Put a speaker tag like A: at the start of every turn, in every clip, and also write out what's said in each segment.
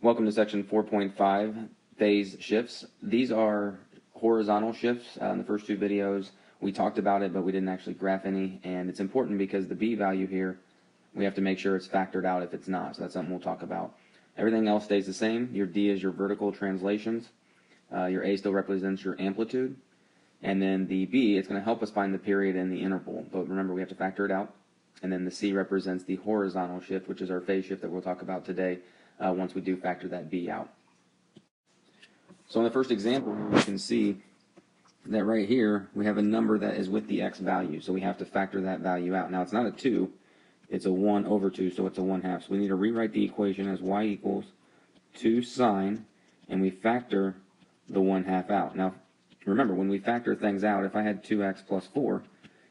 A: Welcome to section 4.5, phase shifts. These are horizontal shifts. In the first two videos, we talked about it, but we didn't actually graph any. And it's important because the B value here, we have to make sure it's factored out if it's not. So that's something we'll talk about. Everything else stays the same. Your D is your vertical translations. Your A still represents your amplitude. And then the B, it's going to help us find the period and the interval. But remember, we have to factor it out. And then the C represents the horizontal shift, which is our phase shift that we'll talk about today once we do factor that B out. So in the first example, you can see that right here, we have a number that is with the X value. So we have to factor that value out. Now, it's not a 2. It's a 1 over 2, so it's a 1/2. So we need to rewrite the equation as y equals 2 sine, and we factor the 1/2 out. Now, remember, when we factor things out, if I had 2x plus 4,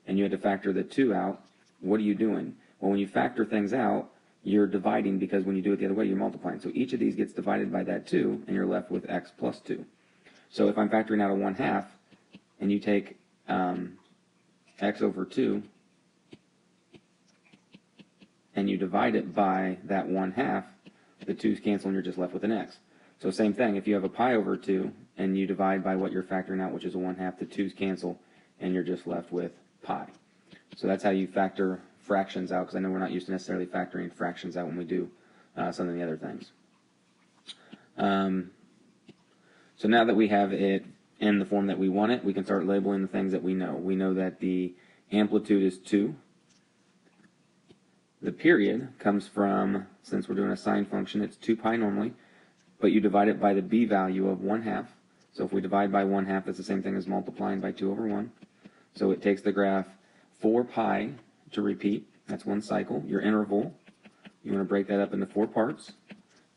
A: and you had to factor the 2 out, what are you doing? Well, when you factor things out, you're dividing, because when you do it the other way, you're multiplying. So each of these gets divided by that 2, and you're left with x plus 2. So if I'm factoring out a 1/2, and you take x over 2, and you divide it by that 1/2, the 2's cancel, and you're just left with an x. So same thing, if you have a pi over 2, and you divide by what you're factoring out, which is a 1/2, the 2's cancel, and you're just left with pi. So that's how you factor fractions out, because I know we're not used to necessarily factoring fractions out when we do some of the other things. So now that we have it in the form that we want it, we can start labeling the things that we know. We know that the amplitude is 2. The period comes from, since we're doing a sine function, it's 2 pi normally, but you divide it by the b value of 1/2. So if we divide by 1/2, that's the same thing as multiplying by 2 over 1. So it takes the graph 4 pi to repeat. That's one cycle. Your interval, you want to break that up into 4 parts.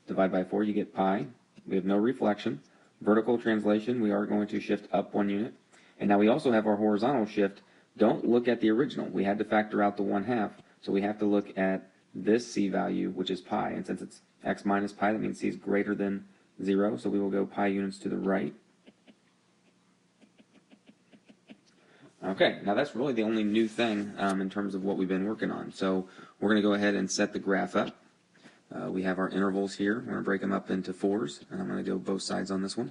A: Divide by 4, you get pi. We have no reflection. Vertical translation, we are going to shift up 1 unit. And now we also have our horizontal shift. Don't look at the original. We had to factor out the 1/2, so we have to look at this C value, which is pi. And since it's x minus pi, that means C is greater than 0, so we will go pi units to the right. Okay, now that's really the only new thing in terms of what we've been working on. So we're going to go ahead and set the graph up. We have our intervals here. We're going to break them up into 4s, and I'm going to go both sides on this one.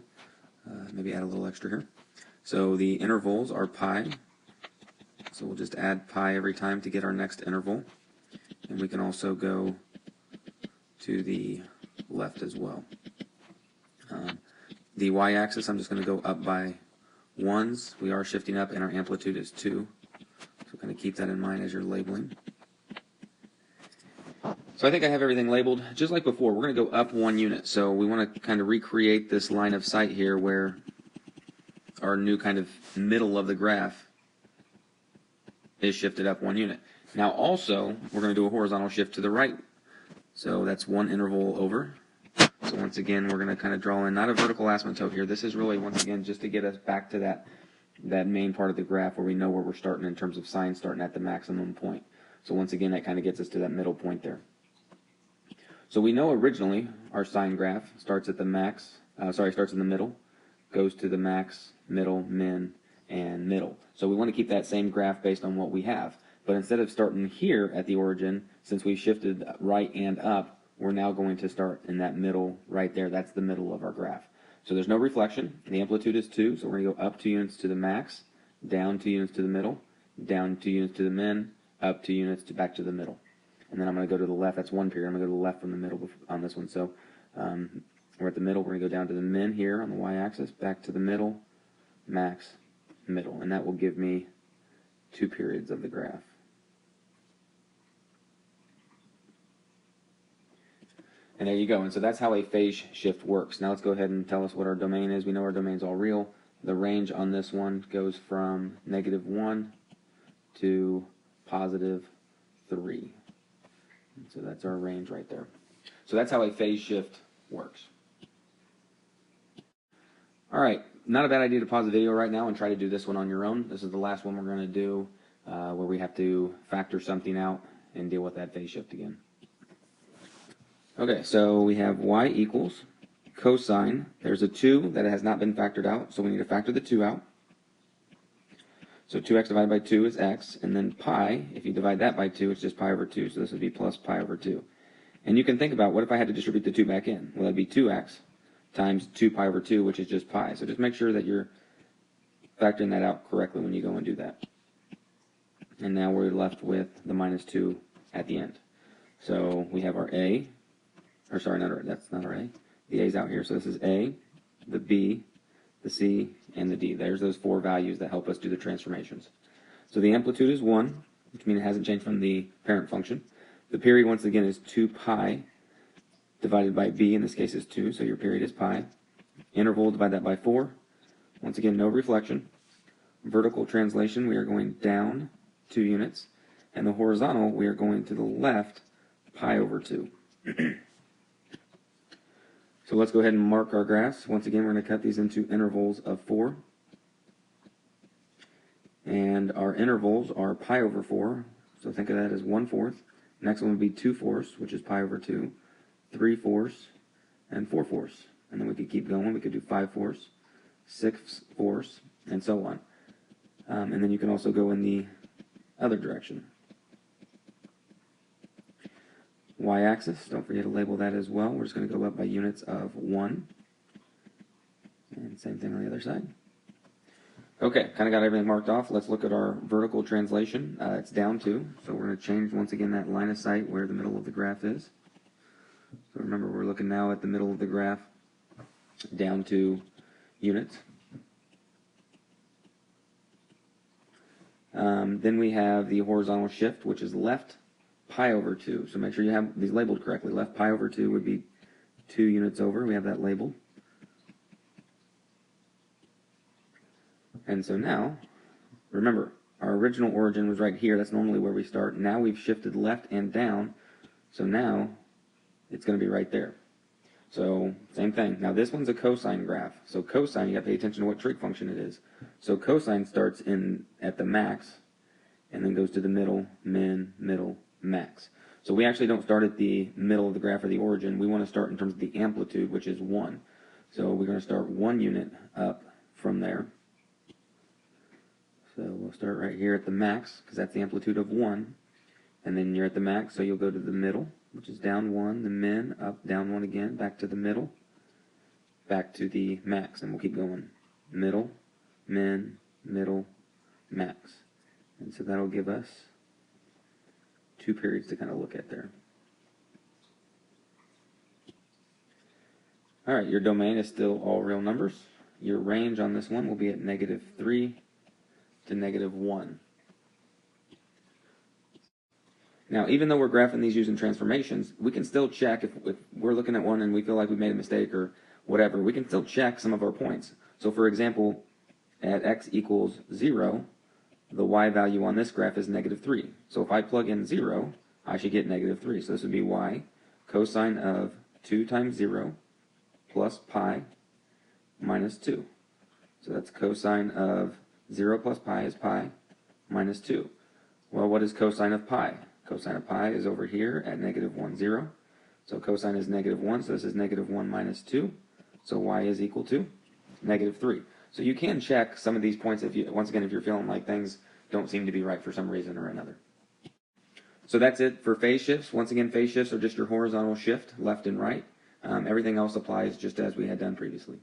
A: Maybe add a little extra here. So the intervals are pi. So we'll just add pi every time to get our next interval. And we can also go to the left as well. The y-axis, I'm just going to go up by 1s. We are shifting up, and our amplitude is 2. So kind of keep that in mind as you're labeling. So I think I have everything labeled. Just like before, we're going to go up 1 unit. So we want to kind of recreate this line of sight here where our new kind of middle of the graph is shifted up 1 unit. Now also, we're going to do a horizontal shift to the right. So that's 1 interval over. So once again, we're going to kind of draw in, not a vertical asymptote here. This is really, once again, just to get us back to that main part of the graph where we know where we're starting in terms of sine starting at the maximum point. So once again, that kind of gets us to that middle point there. So we know originally our sine graph starts at the max, starts in the middle, goes to the max, middle, min, and middle. So we want to keep that same graph based on what we have. But instead of starting here at the origin, since we shifted right and up, we're now going to start in that middle right there. That's the middle of our graph. So there's no reflection. The amplitude is 2, so we're going to go up 2 units to the max, down 2 units to the middle, down 2 units to the min, up 2 units to back to the middle. And then I'm going to go to the left. That's 1 period. I'm going to go to the left from the middle on this one. So we're at the middle. We're going to go down to the min here on the y-axis, back to the middle, max, middle. And that will give me 2 periods of the graph. And there you go. And so that's how a phase shift works. Now let's go ahead and tell us what our domain is. We know our domain's all real. The range on this one goes from -1 to +3. And so that's our range right there. So that's how a phase shift works. All right, not a bad idea to pause the video right now and try to do this one on your own. This is the last one we're going to do where we have to factor something out and deal with that phase shift again. Okay, so we have y equals cosine. There's a 2 that has not been factored out, so we need to factor the 2 out. So 2x divided by 2 is x, and then pi, if you divide that by 2, it's just pi over 2, so this would be plus pi over 2. And you can think about, what if I had to distribute the 2 back in? Well, that'd be 2x times 2 pi over 2, which is just pi. So just make sure that you're factoring that out correctly when you go and do that. And now we're left with the minus 2 at the end. So we have our A, or sorry, that's not our A. The A's out here. So this is A, the B, the C, and the D. There's those 4 values that help us do the transformations. So the amplitude is 1, which means it hasn't changed from the parent function. The period, once again, is 2 pi divided by B. In this case is 2, so your period is pi. Interval, divide that by 4. Once again, no reflection. Vertical translation, we are going down 2 units. And the horizontal, we are going to the left, pi over 2. So let's go ahead and mark our graphs. Once again, we're going to cut these into intervals of 4. And our intervals are pi over 4. So think of that as 1/4. Next one would be 2/4, which is pi over 2. 3/4, and 4/4. And then we could keep going. We could do 5/4, 6/4, and so on. And then you can also go in the other direction. Y-axis, don't forget to label that as well. We're just going to go up by units of 1. And same thing on the other side. Okay, kind of got everything marked off. Let's look at our vertical translation. It's down 2. So we're going to change, once again, that line of sight where the middle of the graph is. So remember, we're looking now at the middle of the graph, down 2 units. Then we have the horizontal shift, which is left pi over 2. So make sure you have these labeled correctly. Left pi over 2 would be 2 units over. We have that labeled. And so now, remember, our original origin was right here. That's normally where we start. Now we've shifted left and down. So now it's going to be right there. So same thing. Now this one's a cosine graph. So cosine, you got to pay attention to what trig function it is. So cosine starts at the max and then goes to the middle, min, middle, max. So we actually don't start at the middle of the graph or the origin. We want to start in terms of the amplitude, which is 1. So we're going to start 1 unit up from there. So we'll start right here at the max, because that's the amplitude of 1. And then you're at the max, so you'll go to the middle, which is down 1, the min, up, down 1 again, back to the middle, back to the max, and we'll keep going. Middle, min, middle, max. And so that'll give us 2 periods to kind of look at there. All right, your domain is still all real numbers. Your range on this one will be at -3 to -1. Now, even though we're graphing these using transformations, we can still check if we're looking at one and we feel like we made a mistake or whatever, we can still check some of our points. So for example, at x equals 0, the y value on this graph is -3. So if I plug in 0, I should get -3. So this would be y cosine of 2 times 0 plus pi minus 2. So that's cosine of 0 plus pi is pi minus 2. Well, what is cosine of pi? Cosine of pi is over here at -1, 0. So cosine is -1, so this is -1 minus 2. So y is equal to -3. So you can check some of these points if you, once again, if you're feeling like things don't seem to be right for some reason or another. So that's it for phase shifts. Once again, phase shifts are just your horizontal shift, left and right. Everything else applies just as we had done previously.